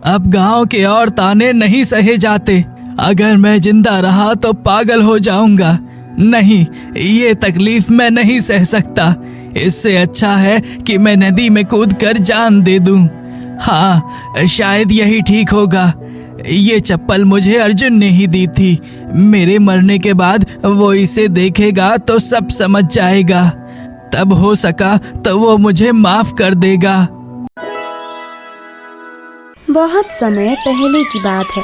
अब गांव के और ताने नहीं सहे जाते। अगर मैं जिंदा रहा तो पागल हो जाऊंगा। नहीं, ये तकलीफ मैं नहीं सह सकता। इससे अच्छा है कि मैं नदी में कूदकर जान दे दूं। हाँ, शायद यही ठीक होगा। ये चप्पल मुझे अर्जुन ने ही दी थी। मेरे मरने के बाद वो इसे देखेगा तो सब समझ जाएगा। तब हो सका तो वो मुझे माफ कर देगा। बहुत समय पहले की बात है।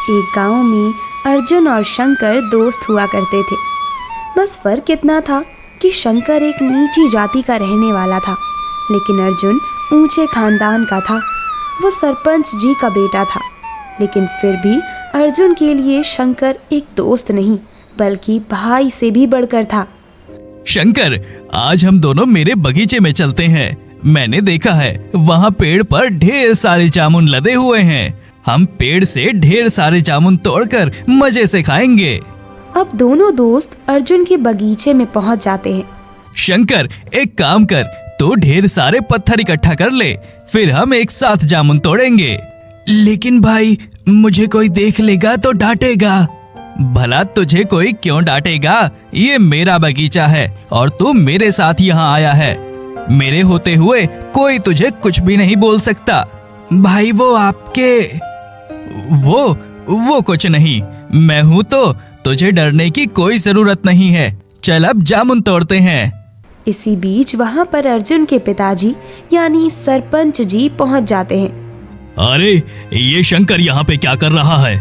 एक गांव में अर्जुन और शंकर दोस्त हुआ करते थे। बस फर्क इतना था कि शंकर एक नीची जाति का रहने वाला था, लेकिन अर्जुन ऊंचे खानदान का था। वो सरपंच जी का बेटा था, लेकिन फिर भी अर्जुन के लिए शंकर एक दोस्त नहीं बल्कि भाई से भी बढ़कर था। शंकर, आज हम दोनों मेरे बगीचे में चलते हैं। मैंने देखा है वहाँ पेड़ पर ढेर सारे जामुन लदे हुए हैं। हम पेड़ से ढेर सारे जामुन तोड़कर मजे से खाएंगे। अब दोनों दोस्त अर्जुन के बगीचे में पहुंच जाते हैं। शंकर, एक काम कर, तू ढेर सारे पत्थर इकट्ठा कर ले, फिर हम एक साथ जामुन तोड़ेंगे। लेकिन भाई, मुझे कोई देख लेगा तो डांटेगा। भला तुझे कोई क्यों डांटेगा? ये मेरा बगीचा है और तू मेरे साथ यहाँ आया है। मेरे होते हुए कोई तुझे कुछ भी नहीं बोल सकता। भाई, वो आपके वो कुछ नहीं। मैं हूँ तो तुझे डरने की कोई जरूरत नहीं है। चल अब जामुन तोड़ते हैं। इसी बीच वहाँ पर अर्जुन के पिताजी यानी सरपंच जी पहुँच जाते हैं। अरे, ये शंकर यहाँ पे क्या कर रहा है?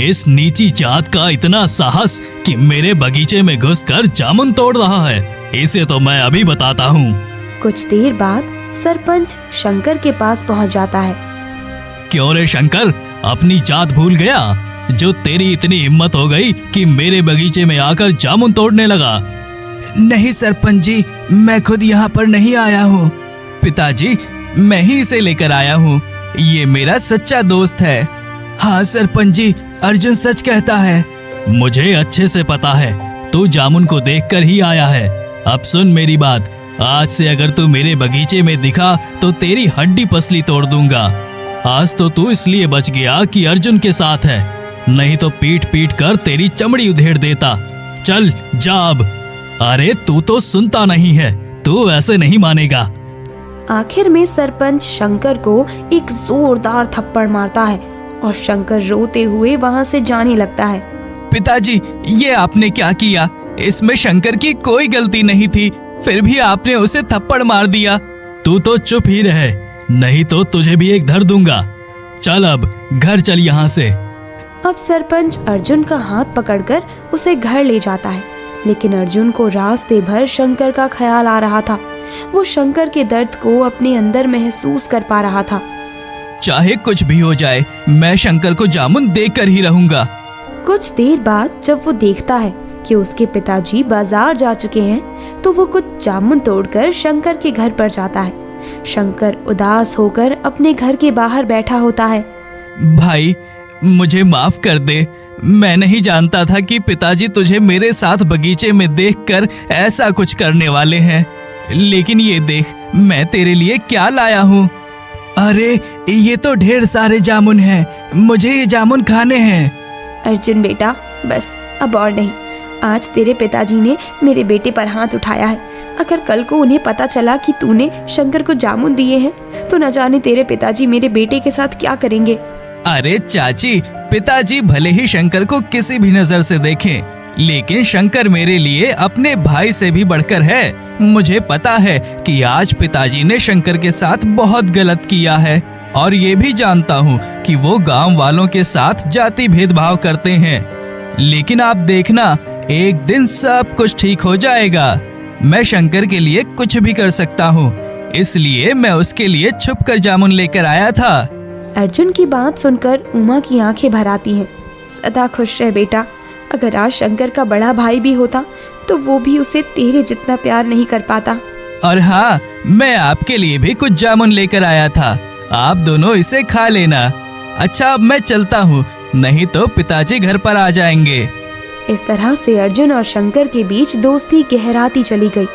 इस नीची जात का इतना साहस कि मेरे बगीचे में घुसकर जामुन तोड़ रहा है। इसे तो मैं अभी बताता हूँ। कुछ देर बाद सरपंच शंकर के पास पहुँच जाता है। क्यों रे शंकर, अपनी जात भूल गया? जो तेरी इतनी हिम्मत हो गई कि मेरे बगीचे में आकर जामुन तोड़ने लगा? नहीं सरपंच जी, मैं खुद यहाँ पर नहीं आया हूँ। पिताजी, मैं ही इसे लेकर आया हूँ। ये मेरा सच्चा दोस्त है। हाँ सरपंच जी, अर्जुन सच कहता है। मुझे अच्छे से पता है, तू जामुन को देखकर ही आया है। अब सुन मेरी बात, आज से अगर तू मेरे बगीचे में दिखा तो तेरी हड्डी पसली तोड़ दूंगा। आज तो तू इसलिए बच गया कि अर्जुन के साथ है, नहीं तो पीट पीट कर तेरी चमड़ी उधेड़ देता। चल जा अब। अरे तू तो सुनता नहीं है, तू ऐसे नहीं मानेगा। आखिर में सरपंच शंकर को एक जोरदार थप्पड़ मारता है और शंकर रोते हुए वहाँ से जाने लगता है। पिताजी, ये आपने क्या किया? इसमें शंकर की कोई गलती नहीं थी, फिर भी आपने उसे थप्पड़ मार दिया। तू तो चुप ही रहे, नहीं तो तुझे भी एक धर दूंगा। चल अब घर चल यहाँ से। अब सरपंच अर्जुन का हाथ पकड़कर उसे घर ले जाता है, लेकिन अर्जुन को रास्ते भर शंकर का ख्याल आ रहा था। वो शंकर के दर्द को अपने अंदर महसूस कर पा रहा था। चाहे कुछ भी हो जाए, मैं शंकर को जामुन देकर ही रहूंगा। कुछ देर बाद जब वो देखता है कि उसके पिताजी बाजार जा चुके हैं, तो वो कुछ जामुन तोड़कर शंकर के घर पर जाता है। शंकर उदास होकर अपने घर के बाहर बैठा होता है। भाई, मुझे माफ कर दे। मैं नहीं जानता था कि पिताजी तुझे मेरे साथ बगीचे में देखकर ऐसा कुछ करने वाले हैं। लेकिन ये देख, मैं तेरे लिए क्या लाया हूँ। अरे, ये तो ढेर सारे जामुन हैं। मुझे ये जामुन खाने हैं। अर्जुन बेटा, बस अब और नहीं। आज तेरे पिताजी ने मेरे बेटे पर हाथ उठाया है। अगर कल को उन्हें पता चला कि तूने शंकर को जामुन दिए हैं, तो न जाने तेरे पिताजी मेरे बेटे के साथ क्या करेंगे। अरे चाची, पिताजी भले ही शंकर को किसी भी नजर से देखें, लेकिन शंकर मेरे लिए अपने भाई से भी बढ़कर है। मुझे पता है कि आज पिताजी ने शंकर के साथ बहुत गलत किया है, और ये भी जानता हूँ कि वो गांव वालों के साथ जाति भेदभाव करते हैं। लेकिन आप देखना, एक दिन सब कुछ ठीक हो जाएगा। मैं शंकर के लिए कुछ भी कर सकता हूँ, इसलिए मैं उसके लिए छुपकर जामुन लेकर आया था। अर्जुन की बात सुनकर उमा की आंखें भर आती हैं। सदा खुश रह बेटा। अगर आज शंकर का बड़ा भाई भी होता तो वो भी उसे तेरे जितना प्यार नहीं कर पाता। और हाँ, मैं आपके लिए भी कुछ जामुन लेकर आया था। आप दोनों इसे खा लेना। अच्छा, अब मैं चलता हूँ, नहीं तो पिताजी घर पर आ जाएंगे। इस तरह से अर्जुन और शंकर के बीच दोस्ती गहराती चली गई।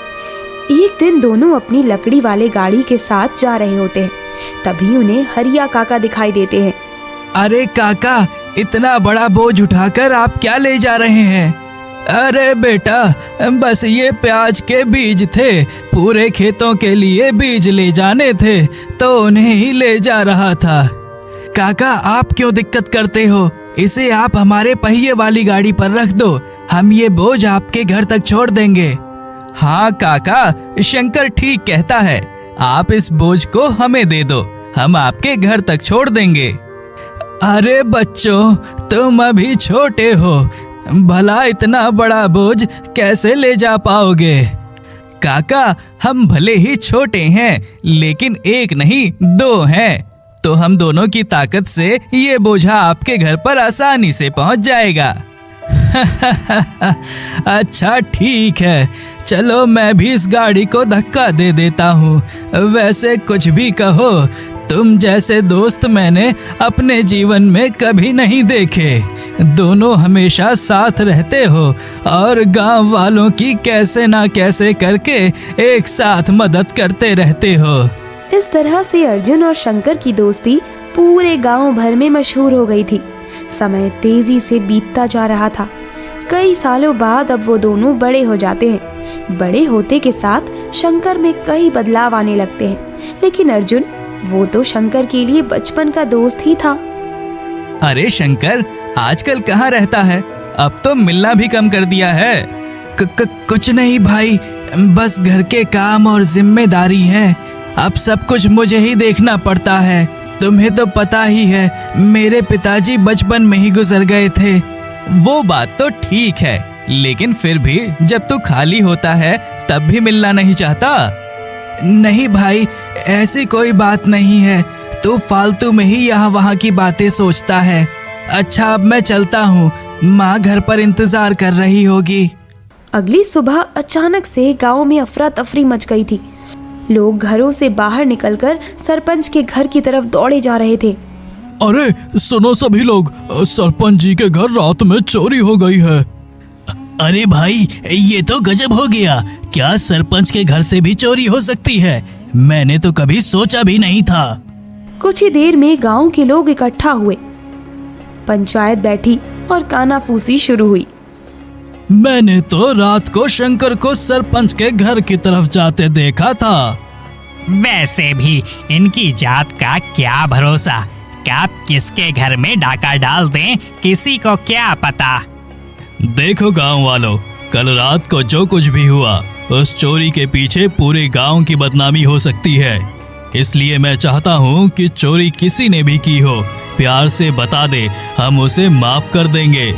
एक दिन दोनों अपनी लकड़ी वाले गाड़ी के साथ जा रहे होते हैं। तभी उन्हें हरिया काका दिखाई देते हैं। अरे काका, इतना बड़ा बोझ उठाकर आप क्या ले जा रहे हैं? अरे बेटा, बस ये प्याज के बीज थे, पूरे खेतों के लिए बीज ले जाने थे तो उन्हें ही ले जा रहा था। काका, आप क्यों दिक्कत करते हो? इसे आप हमारे पहिए वाली गाड़ी पर रख दो, हम ये बोझ आपके घर तक छोड़ देंगे। हाँ काका, शंकर ठीक कहता है, आप इस बोझ को हमें दे दो, हम आपके घर तक छोड़ देंगे। अरे बच्चों, तुम अभी छोटे हो, भला इतना बड़ा बोझ कैसे ले जा पाओगे? काका, हम भले ही छोटे हैं, लेकिन एक नहीं 2 हैं, तो हम दोनों की ताकत से ये बोझा आपके घर पर आसानी से पहुंच जाएगा। अच्छा ठीक है, चलो मैं भी इस गाड़ी को धक्का दे देता हूँ। वैसे कुछ भी कहो, तुम जैसे दोस्त मैंने अपने जीवन में कभी नहीं देखे। दोनों हमेशा साथ रहते हो और गांव वालों की कैसे ना कैसे करके एक साथ मदद करते रहते हो। इस तरह से अर्जुन और शंकर की दोस्ती पूरे गांव भर में मशहूर हो गई थी। समय तेजी से बीतता जा रहा था। कई सालों बाद अब वो दोनों बड़े हो जाते हैं। बड़े होते के साथ शंकर में कई बदलाव आने लगते हैं, लेकिन अर्जुन, वो तो शंकर के लिए बचपन का दोस्त ही था। अरे शंकर, आजकल कहाँ रहता है? अब तो मिलना भी कम कर दिया है। कुछ नहीं भाई, बस घर के काम और जिम्मेदारी है। अब सब कुछ मुझे ही देखना पड़ता है। तुम्हें तो पता ही है, मेरे पिताजी बचपन में ही गुजर गए थे। वो बात तो ठीक है, लेकिन फिर भी जब तू खाली होता है तब भी मिलना नहीं चाहता? नहीं भाई, ऐसी कोई बात नहीं है, तू फालतू में ही यहाँ वहाँ की बातें सोचता है। अच्छा, अब मैं चलता हूँ, माँ घर पर इंतजार कर रही होगी। अगली सुबह अचानक से गांव में अफरा तफरी मच गई थी। लोग घरों से बाहर निकलकर सरपंच के घर की तरफ दौड़े जा रहे थे। अरे सुनो सभी लोग, सरपंच जी के घर रात में चोरी हो गई है। अरे भाई, ये तो गजब हो गया। क्या सरपंच के घर से भी चोरी हो सकती है? मैंने तो कभी सोचा भी नहीं था। कुछ ही देर में गांव के लोग इकट्ठा हुए। पंचायत बैठी और कानाफूसी शुरू हुई। मैंने तो रात को शंकर को सरपंच के घर की तरफ जाते देखा था। वैसे भी इनकी जात का क्या भरोसा, कब किसके घर में डाका डाल दें, किसी को क्या पता। देखो गांव वालों, कल रात को जो कुछ भी हुआ, उस चोरी के पीछे पूरे गांव की बदनामी हो सकती है। इसलिए मैं चाहता हूँ कि चोरी किसी ने भी की हो, प्यार से बता दे, हम उसे माफ कर देंगे।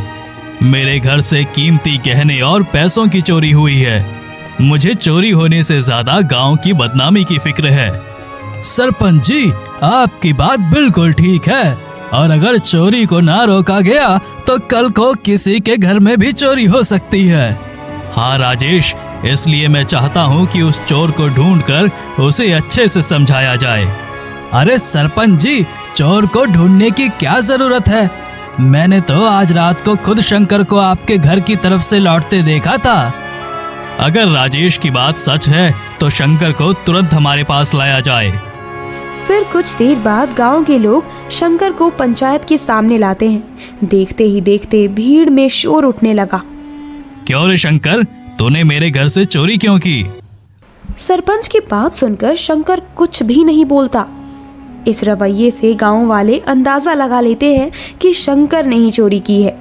मेरे घर से कीमती गहने और पैसों की चोरी हुई है। मुझे चोरी होने से ज्यादा गांव की बदनामी की फिक्र है। सरपंच जी, आपकी बात बिल्कुल ठीक है, और अगर चोरी को ना रोका गया तो कल को किसी के घर में भी चोरी हो सकती है। हाँ राजेश, इसलिए मैं चाहता हूँ कि उस चोर को ढूंढकर उसे अच्छे से समझाया जाए। अरे सरपंच जी, चोर को ढूंढने की क्या जरूरत है? मैंने तो आज रात को खुद शंकर को आपके घर की तरफ से लौटते देखा था। अगर राजेश की बात सच है तो शंकर को तुरंत हमारे पास लाया जाए। फिर कुछ देर बाद गांव के लोग शंकर को पंचायत के सामने लाते हैं। देखते ही देखते भीड़ में शोर उठने लगा। क्यों रे शंकर, तूने मेरे घर से चोरी क्यों की? सरपंच की बात सुनकर शंकर कुछ भी नहीं बोलता। इस रवैये से गांव वाले अंदाजा लगा लेते हैं कि शंकर ने ही चोरी की है।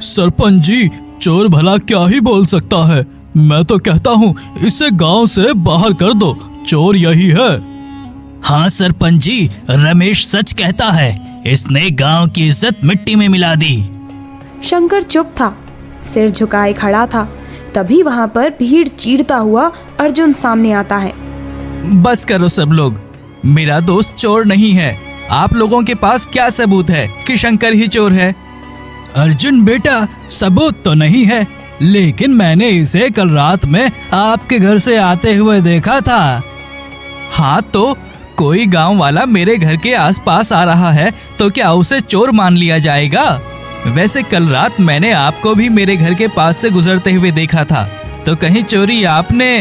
सरपंच जी, चोर भला क्या ही बोल सकता है? मैं तो कहता हूँ इसे गांव से बाहर कर दो, चोर यही है। हाँ सरपंच जी, रमेश सच कहता है, इसने गांव की इज्जत मिट्टी में मिला दी। शंकर चुप था, सिर झुकाए खड़ा था। तभी वहां पर भीड़ चीरता हुआ अर्जुन सामने आता है। बस करो सब लोग, मेरा दोस्त चोर नहीं है। आप लोगों के पास क्या सबूत है कि शंकर ही चोर है? अर्जुन बेटा, सबूत तो नहीं है, लेकिन मैंने इसे कल रात में आपके घर से आते हुए देखा था। हाँ तो कोई गांव वाला मेरे घर के आसपास आ रहा है तो क्या उसे चोर मान लिया जाएगा? वैसे कल रात मैंने आपको भी मेरे घर के पास से गुजरते हुए देखा था, तो कहीं चोरी आपने?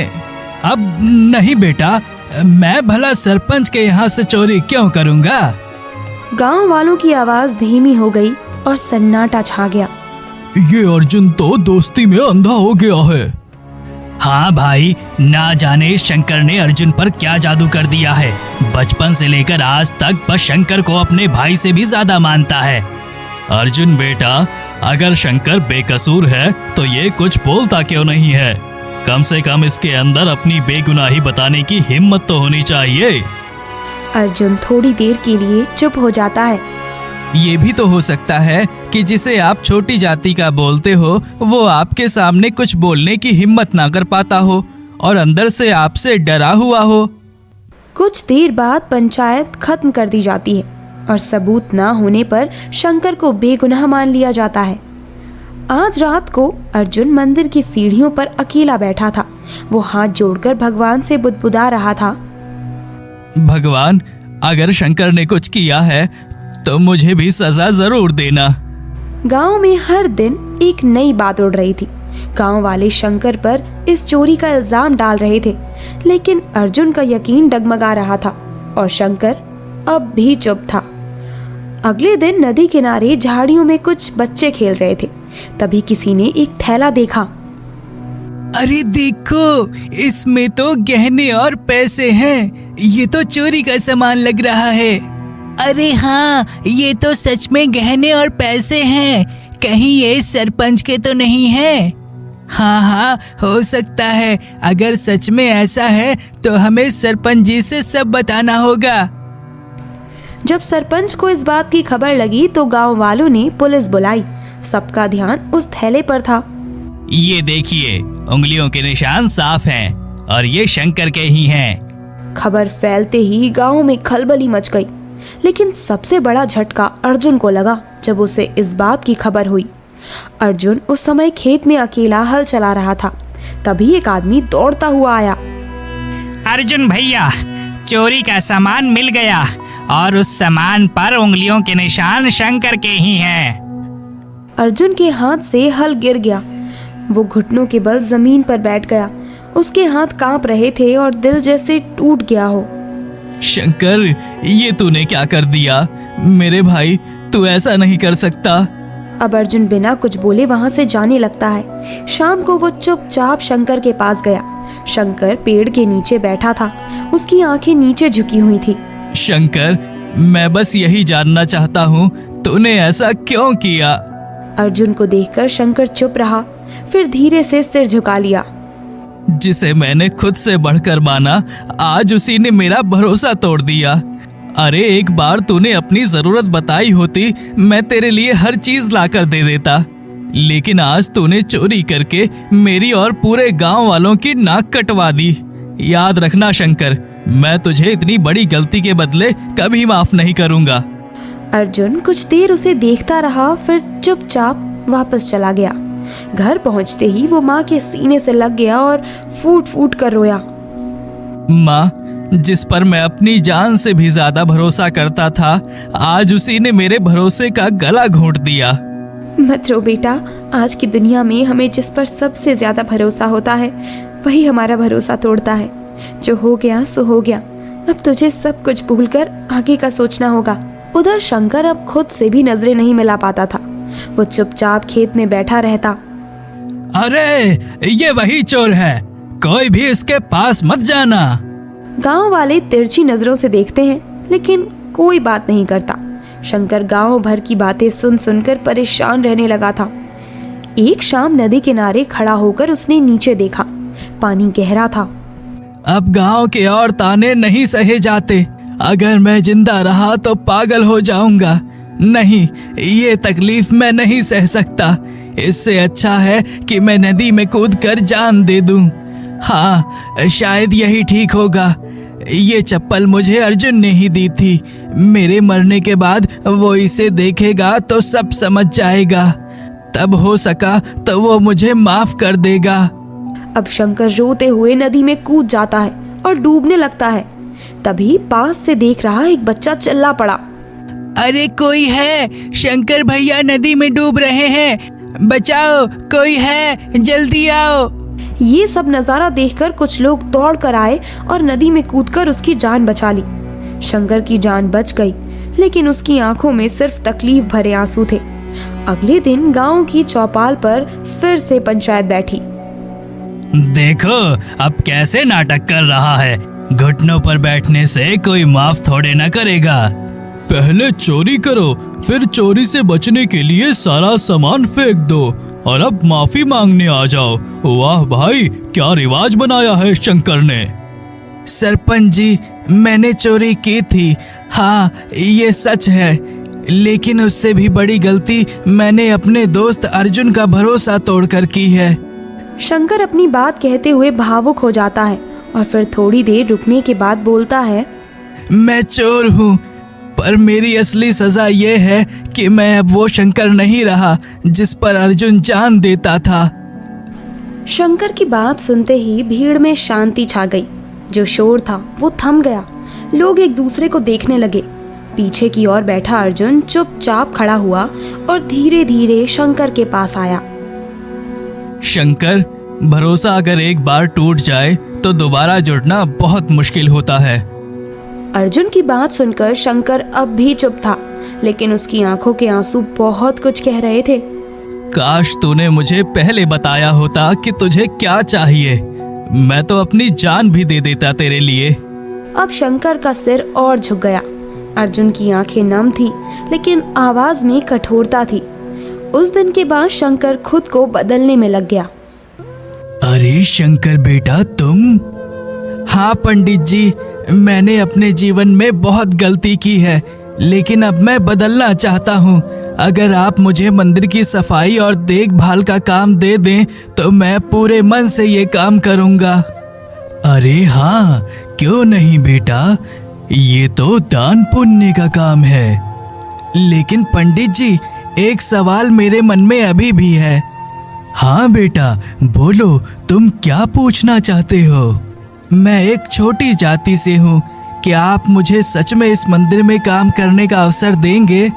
अब नहीं बेटा, मैं भला सरपंच के यहाँ से चोरी क्यों करूँगा? गांव वालों की आवाज धीमी हो गई और सन्नाटा छा गया। ये अर्जुन तो दोस्ती में अंधा हो गया है। हाँ भाई, ना जाने शंकर ने अर्जुन पर क्या जादू कर दिया है। बचपन से लेकर आज तक बस शंकर को अपने भाई से भी ज्यादा मानता है। अर्जुन बेटा, अगर शंकर बेकसूर है तो ये कुछ बोलता क्यों नहीं है? कम से कम इसके अंदर अपनी बेगुनाही बताने की हिम्मत तो होनी चाहिए। अर्जुन थोड़ी देर के लिए चुप हो जाता है। ये भी तो हो सकता है कि जिसे आप छोटी जाति का बोलते हो वो आपके सामने कुछ बोलने की हिम्मत ना कर पाता हो और अंदर से आपसे डरा हुआ हो। कुछ देर बाद पंचायत खत्म कर दी जाती है और सबूत ना होने पर शंकर को बेगुनाह मान लिया जाता है। आज रात को अर्जुन मंदिर की सीढ़ियों पर अकेला बैठा था। वो हाथ जोड़कर भगवान से बुदबुदा रहा था। भगवान, अगर शंकर ने कुछ किया है तो मुझे भी सजा जरूर देना। गांव में हर दिन एक नई बात उड़ रही थी। गांव वाले शंकर पर इस चोरी का इल्जाम डाल रहे थे, लेकिन अर्जुन का यकीन डगमगा रहा था और शंकर अब भी चुप था। अगले दिन नदी किनारे झाड़ियों में कुछ बच्चे खेल रहे थे। तभी किसी ने एक थैला देखा। अरे देखो, इसमें तो गहने और पैसे हैं। ये तो चोरी का सामान लग रहा है। अरे हाँ, ये तो सच में गहने और पैसे हैं। कहीं ये सरपंच के तो नहीं है? हाँ हाँ, हो सकता है। अगर सच में ऐसा है तो हमें सरपंच जी से सब बताना होगा। जब सरपंच को इस बात की खबर लगी तो गांव वालों ने पुलिस बुलाई। सबका ध्यान उस थैले पर था। ये देखिए, उंगलियों के निशान साफ हैं और ये शंकर के ही हैं। खबर फैलते ही गांव में खलबली मच गई, लेकिन सबसे बड़ा झटका अर्जुन को लगा जब उसे इस बात की खबर हुई। अर्जुन उस समय खेत में अकेला हल चला रहा था। तभी एक आदमी दौड़ता हुआ आया। अर्जुन भैया, चोरी का सामान मिल गया और उस सामान पर उंगलियों के निशान शंकर के ही हैं। अर्जुन के हाथ से हल गिर गया। वो घुटनों के बल जमीन पर बैठ गया। उसके हाथ कांप रहे थे और दिल जैसे टूट गया हो। शंकर, ये तूने क्या कर दिया? मेरे भाई, तू ऐसा नहीं कर सकता। अब अर्जुन बिना कुछ बोले वहां से जाने लगता है। शाम को वो चुपचाप शंकर के पास गया। शंकर पेड़ के नीचे बैठा था। उसकी आंखें नीचे झुकी हुई थी। शंकर, मैं बस यही जानना चाहता हूँ, तूने ऐसा क्यों किया? अर्जुन को देखकर शंकर चुप रहा, फिर धीरे से सिर झुका लिया। जिसे मैंने खुद से बढ़कर माना, आज उसी ने मेरा भरोसा तोड़ दिया। अरे एक बार तूने अपनी जरूरत बताई होती, मैं तेरे लिए हर चीज लाकर दे देता। लेकिन आज तूने चोरी करके मेरी और पूरे गांव वालों की नाक कटवा दी। याद रखना शंकर, मैं तुझे इतनी बड़ी गलती के बदले कभी माफ नहीं करूंगा। अर्जुन कुछ देर उसे देखता रहा, फिर चुपचाप वापस चला गया। घर पहुंचते ही वो माँ के सीने से लग गया और फूट फूट कर रोया। माँ, जिस पर मैं अपनी जान से भी ज्यादा भरोसा करता था, आज उसी ने मेरे भरोसे का गला घोंट दिया। मत रो बेटा, आज की दुनिया में हमें जिस पर सबसे ज्यादा भरोसा होता है वही हमारा भरोसा तोड़ता है। जो हो गया सो हो गया। अब तुझे सब कुछ भूलकर आगे का सोचना होगा। उधर शंकर अब खुद से भी नजरें नहीं मिला पाता था। वो चुपचाप खेत में बैठा रहता। अरे ये वही चोर है, कोई भी इसके पास मत जाना। गांव वाले तिरछी नजरों से देखते हैं, लेकिन कोई बात नहीं करता। शंकर गांव भर की बातें सुन सुनकर परेशान रहने लगा था। एक शाम नदी किनारे खड़ा होकर उसने नीचे देखा। पानी गहरा था। अब गांव के और ताने नहीं सहे जाते। अगर मैं जिंदा रहा तो पागल हो जाऊंगा। नहीं, ये तकलीफ मैं नहीं सह सकता। इससे अच्छा है कि मैं नदी में कूदकर जान दे दूं। हाँ, शायद यही ठीक होगा। ये चप्पल मुझे अर्जुन ने ही दी थी। मेरे मरने के बाद वो इसे देखेगा तो सब समझ जाएगा। तब हो सका तो वो मुझे माफ कर देगा। अब शंकर रोते हुए नदी में कूद जाता है और डूबने लगता है। तभी पास से देख रहा एक बच्चा चिल्ला पड़ा। अरे कोई है, शंकर भैया नदी में डूब रहे हैं, बचाओ, कोई है, जल्दी आओ। ये सब नजारा देखकर कुछ लोग दौड़ कर आए और नदी में कूदकर उसकी जान बचा ली। शंकर की जान बच गई, लेकिन उसकी आंखों में सिर्फ तकलीफ भरे आंसू थे। अगले दिन गांव की चौपाल पर फिर से पंचायत बैठी। देखो अब कैसे नाटक कर रहा है, घुटनों पर बैठने से कोई माफ थोड़े न करेगा। पहले चोरी करो, फिर चोरी से बचने के लिए सारा सामान फेंक दो और अब माफी मांगने आ जाओ। वाह भाई, क्या रिवाज बनाया है शंकर ने। सरपंच जी, मैंने चोरी की थी, हाँ ये सच है, लेकिन उससे भी बड़ी गलती मैंने अपने दोस्त अर्जुन का भरोसा तोड़कर की है। शंकर अपनी बात कहते हुए भावुक हो जाता है और फिर थोड़ी देर रुकने के बाद बोलता है, मैं चोर हूँ, पर मेरी असली सजा ये है कि मैं अब वो शंकर नहीं रहा जिस पर अर्जुन जान देता था। शंकर की बात सुनते ही भीड़ में शांति छा गई। जो शोर था वो थम गया। लोग एक दूसरे को देखने लगे। पीछे की ओर बैठा अर्जुन चुपचाप खड़ा हुआ और धीरे धीरे शंकर के पास आया। शंकर, भरोसा अगर एक बार टूट जाए तो दोबारा जुड़ना बहुत मुश्किल होता है। अर्जुन की बात सुनकर शंकर अब भी चुप था, लेकिन उसकी आंखों के आंसू बहुत कुछ कह रहे थे। काश तूने मुझे पहले बताया होता कि तुझे क्या चाहिए, मैं तो अपनी जान भी दे देता तेरे लिए। अब शंकर का सिर और झुक गया। अर्जुन की आंखें नम थी, लेकिन आवाज में कठोरता थी। उस दिन के बाद शंकर खुद को बदलने में लग गया। अरे शंकर बेटा, तुम? हाँ पंडित जी, मैंने अपने जीवन में बहुत गलती की है, लेकिन अब मैं बदलना चाहता हूँ। अगर आप मुझे मंदिर की सफाई और देखभाल का काम दे दें तो मैं पूरे मन से ये काम करूँगा। अरे हाँ, क्यों नहीं बेटा, ये तो दान पुण्य का काम है। लेकिन पंडित जी, एक सवाल मेरे मन में अभी भी है। हाँ बेटा, बोलो, तुम क्या पूछना चाहते हो? मैं एक छोटी जाति से हूँ, क्या आप मुझे सच में इस मंदिर में काम करने का अवसर देंगे?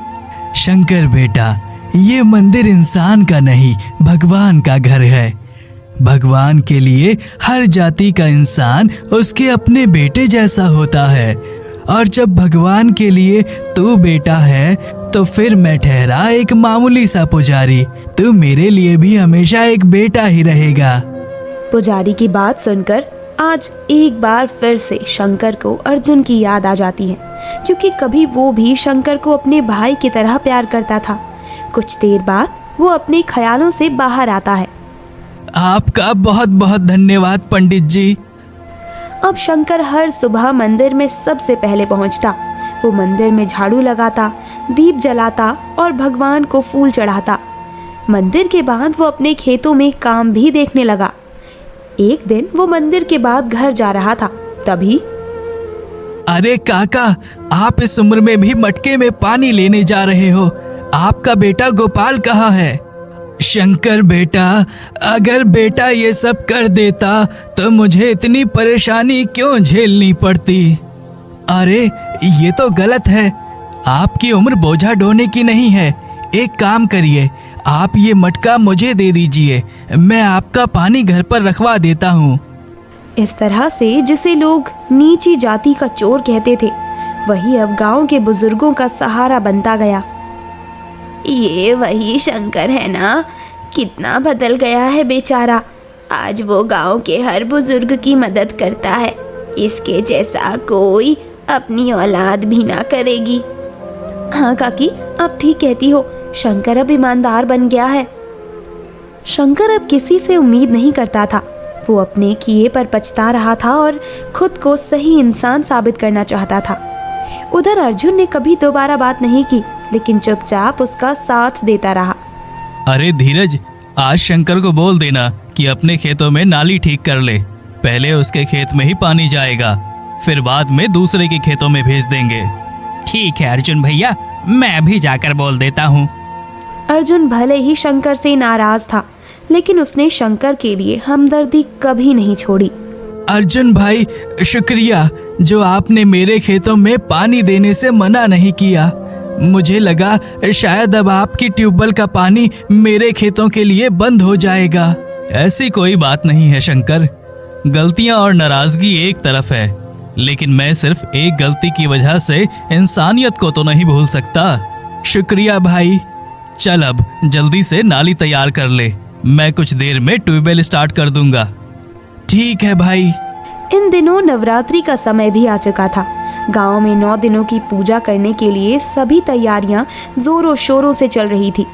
शंकर बेटा, ये मंदिर इंसान का नहीं, भगवान का घर है। भगवान के लिए हर जाति का इंसान उसके अपने बेटे जैसा होता है, और जब भगवान के लिए तू बेटा है तो फिर मैं ठहरा एक मामूली सा पुजारी। तू मेरे लिए भी हमेशा एक बेटा ही रहेगा। पुजारी की बात सुनकर आज एक बार फिर से शंकर को अर्जुन की याद आ जाती है, क्योंकि कभी वो भी शंकर को अपने भाई की तरह प्यार करता था। कुछ देर बाद वो अपने ख्यालों से बाहर आता है। आपका बहुत बहुत धन्यवाद पंडित जी। अब शंकर हर सुबह मंदिर में सबसे पहले पहुंचता। वो मंदिर में झाड़ू लगाता, दीप जलाता और भगवान को फूल चढ़ाता। मंदिर के बाद वो अपने खेतों में काम भी देखने लगा। एक दिन वो मंदिर के बाद घर जा रहा था, तभी अरे काका, आप इस उम्र में भी मटके में पानी लेने जा रहे हो। आपका बेटा गोपाल कहाँ है? शंकर बेटा, अगर बेटा ये सब कर देता तो मुझे इतनी परेशानी क्यों झेलनी पड़ती? अरे ये तो गलत है, आपकी उम्र बोझा ढोने की नहीं है। एक काम करिए, आप ये मटका मुझे दे दीजिए, मैं आपका पानी घर पर रखवा देता हूँ। इस तरह से जिसे लोग नीची जाति का चोर कहते थे, वही अब गांव के बुजुर्गों का सहारा बनता गया। ये वही शंकर है ना? कितना बदल गया है बेचारा। आज वो गांव के हर बुजुर्ग की मदद करता है। इसके जैसा कोई अपनी औलाद भी ना करेगी। हाँ काकी, आप ठीक कहती हो, शंकर अब ईमानदार बन गया है। शंकर अब किसी से उम्मीद नहीं करता था। वो अपने किए पर पछता रहा था और खुद को सही इंसान साबित करना चाहता था। उधर अर्जुन ने कभी दोबारा बात नहीं की, लेकिन चुपचाप उसका साथ देता रहा। अरे धीरज, आज शंकर को बोल देना कि अपने खेतों में नाली ठीक कर ले। पहले उसके खेत में ही पानी जाएगा, फिर बाद में दूसरे के खेतों में भेज देंगे। ठीक है अर्जुन भैया, मैं अभी जाकर बोल देता हूँ। अर्जुन भले ही शंकर से नाराज था, लेकिन उसने शंकर के लिए हमदर्दी कभी नहीं छोड़ी। अर्जुन भाई, शुक्रिया जो आपने मेरे खेतों में पानी देने से मना नहीं किया। मुझे लगा शायद अब आपकी ट्यूबवेल का पानी मेरे खेतों के लिए बंद हो जाएगा। ऐसी कोई बात नहीं है शंकर, गलतियां और नाराजगी एक तरफ है, लेकिन मैं सिर्फ एक गलती की वजह से इंसानियत को तो नहीं भूल सकता। शुक्रिया भाई। चल अब जल्दी से नाली तैयार कर ले, मैं कुछ देर में ट्यूबवेल स्टार्ट कर दूंगा। ठीक है भाई। इन दिनों नवरात्रि का समय भी आ चुका था। गांव में 9 दिनों की पूजा करने के लिए सभी तैयारियां जोरों शोरों से चल रही थी।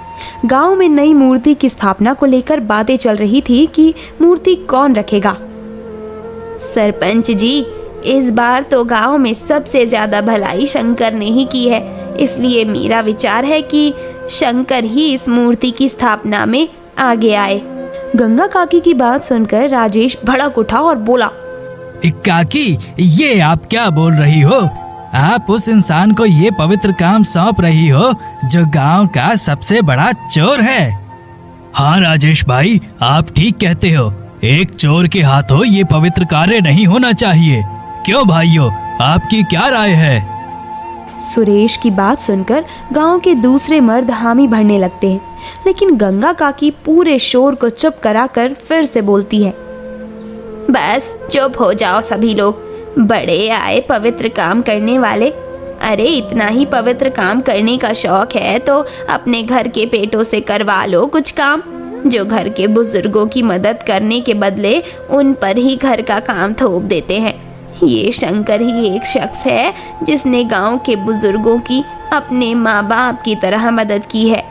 गांव में नई मूर्ति की स्थापना को लेकर बातें चल रही थी कि मूर्ति कौन रखेगा। सरपंच जी, इस बार तो गांव में सबसे ज्यादा भलाई शंकर ने ही की है, इसलिए मेरा विचार है कि शंकर ही इस मूर्ति की स्थापना में आगे आए। गंगा काकी की बात सुनकर राजेश भड़क उठा और बोला, काकी, ये आप क्या बोल रही हो? आप उस इंसान को ये पवित्र काम सौंप रही हो जो गांव का सबसे बड़ा चोर है। हाँ राजेश भाई, आप ठीक कहते हो। एक चोर के हाथों ये पवित्र कार्य नहीं होना चाहिए। क्यों भाइयों, आपकी क्या राय है? सुरेश की बात सुनकर गांव के दूसरे मर्द हामी भरने लगते हैं, लेकिन गंगा काकी पूरे शोर को चुप कराकर फिर से बोलती है, बस चुप हो जाओ सभी लोग, बड़े आए पवित्र काम करने वाले। अरे इतना ही पवित्र काम करने का शौक है तो अपने घर के पेटों से करवा लो कुछ काम। जो घर के बुजुर्गों की मदद करने के बदले उन पर ही घर का काम थोप देते हैं। ये शंकर ही एक शख्स है जिसने गांव के बुजुर्गों की अपने माँ बाप की तरह मदद की है।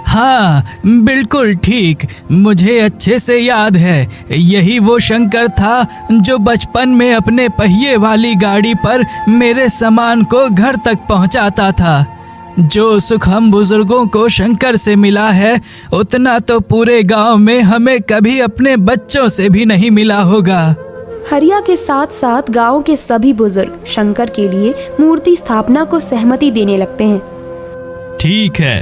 हाँ बिल्कुल ठीक, मुझे अच्छे से याद है। यही वो शंकर था जो बचपन में अपने पहिए वाली गाड़ी पर मेरे सामान को घर तक पहुंचाता था। जो सुख हम बुजुर्गों को शंकर से मिला है, उतना तो पूरे गांव में हमें कभी अपने बच्चों से भी नहीं मिला होगा। हरिया के साथ साथ गांव के सभी बुजुर्ग शंकर के लिए मूर्ति स्थापना को सहमति देने लगते हैं। ठीक है,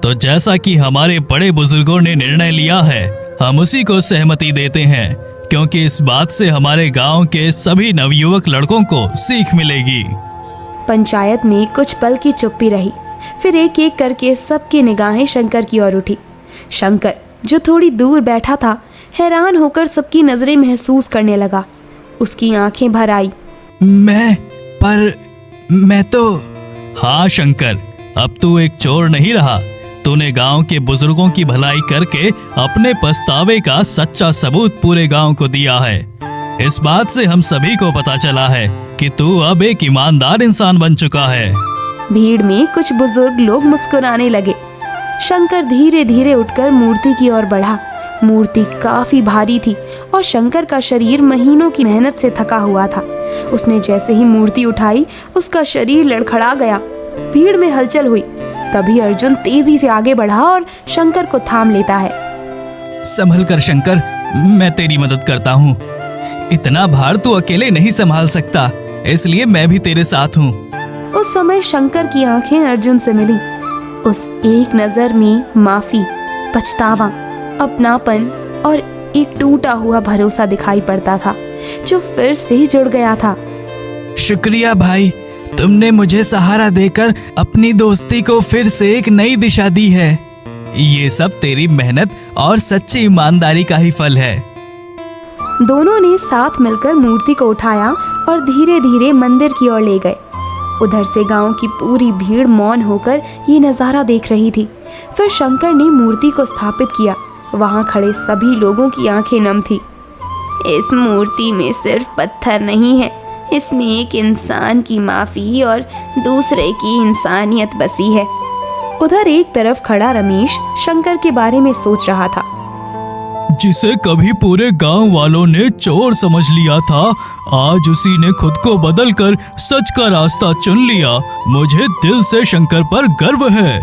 तो जैसा कि हमारे बड़े बुजुर्गों ने निर्णय लिया है, हम उसी को सहमति देते हैं, क्योंकि इस बात से हमारे गांव के सभी नवयुवक लड़कों को सीख मिलेगी। पंचायत में कुछ पल की चुप्पी रही, फिर एक एक करके सबकी निगाहें शंकर की ओर उठी। शंकर, जो थोड़ी दूर बैठा था, हैरान होकर सबकी नजरें महसूस करने लगा। उसकी आंखें भर आई। मैं तो। हाँ शंकर, अब तू एक चोर नहीं रहा। तूने गांव के बुजुर्गों की भलाई करके अपने पछतावे का सच्चा सबूत पूरे गांव को दिया है। इस बात से हम सभी को पता चला है कि तू अब एक ईमानदार इंसान बन चुका है। भीड़ में कुछ बुजुर्ग लोग मुस्कुराने लगे। शंकर धीरे धीरे उठकर मूर्ति की ओर बढ़ा। मूर्ति काफी भारी थी और शंकर का शरीर महीनों की मेहनत से थका हुआ था। उसने जैसे ही मूर्ति उठाई, उसका शरीर लड़खड़ा गया। भीड़ में हलचल हुई। तभी अर्जुन तेजी से आगे बढ़ा और शंकर को थाम लेता है। संभल कर शंकर, मैं तेरी मदद करता हूँ। इतना भार तू अकेले नहीं संभाल सकता, इसलिए मैं भी तेरे साथ हूँ। उस समय शंकर की आंखें अर्जुन से मिली। उस एक नजर में माफी, पछतावा, अपनापन और एक टूटा हुआ भरोसा दिखाई पड़ता था, जो फिर से जुड़ गया था। शुक्रिया भाई, तुमने मुझे सहारा देकर अपनी दोस्ती को फिर से एक नई दिशा दी है। ये सब तेरी मेहनत और सच्ची ईमानदारी का ही फल है। दोनों ने साथ मिलकर मूर्ति को उठाया और धीरे धीरे मंदिर की ओर ले गए। उधर से गांव की पूरी भीड़ मौन होकर ये नज़ारा देख रही थी। फिर शंकर ने मूर्ति को स्थापित किया। वहां खड़े सभी लोगों की आंखें नम थी। इस मूर्ति में सिर्फ पत्थर नहीं है, इसमें एक इंसान की माफी और दूसरे की इंसानियत बसी है। उधर एक तरफ खड़ा रमेश शंकर के बारे में सोच रहा था। जिसे कभी पूरे गांव वालों ने चोर समझ लिया था, आज उसी ने खुद को बदलकर सच का रास्ता चुन लिया। मुझे दिल से शंकर पर गर्व है।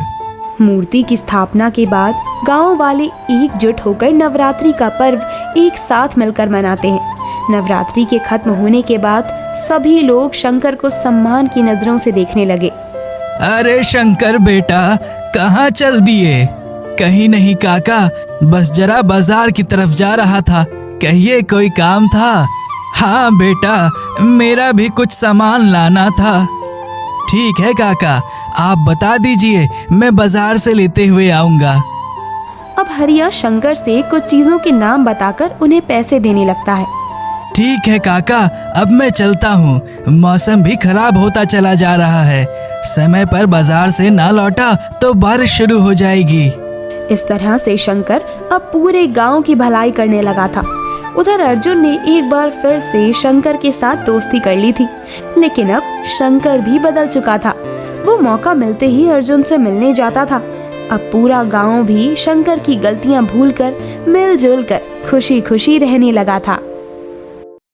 मूर्ति की स्थापना के बाद गांव वाले एकजुट होकर नवरात्रि का पर्व एक साथ मिलकर मनाते हैं। नवरात्रि के खत्म होने के बाद सभी लोग शंकर को सम्मान की नजरों से देखने लगे। अरे शंकर बेटा, कहाँ चल दिए? कहीं नहीं काका, बस जरा बाजार की तरफ जा रहा था। कहिए कोई काम था? हाँ बेटा, मेरा भी कुछ सामान लाना था। ठीक है काका, आप बता दीजिए, मैं बाजार से लेते हुए आऊंगा। अब हरिया शंकर से कुछ चीजों के नाम बताकर उन्हें पैसे देने लगता है। ठीक है काका, अब मैं चलता हूँ। मौसम भी खराब होता चला जा रहा है। समय पर बाजार से ना लौटा तो बारिश शुरू हो जाएगी। इस तरह से शंकर अब पूरे गांव की भलाई करने लगा था। उधर अर्जुन ने एक बार फिर से शंकर के साथ दोस्ती कर ली थी, लेकिन अब शंकर भी बदल चुका था। वो मौका मिलते ही अर्जुन से मिलने जाता था। अब पूरा गांव भी शंकर की गलतियां भूलकर मिलजुल कर खुशी खुशी रहने लगा था।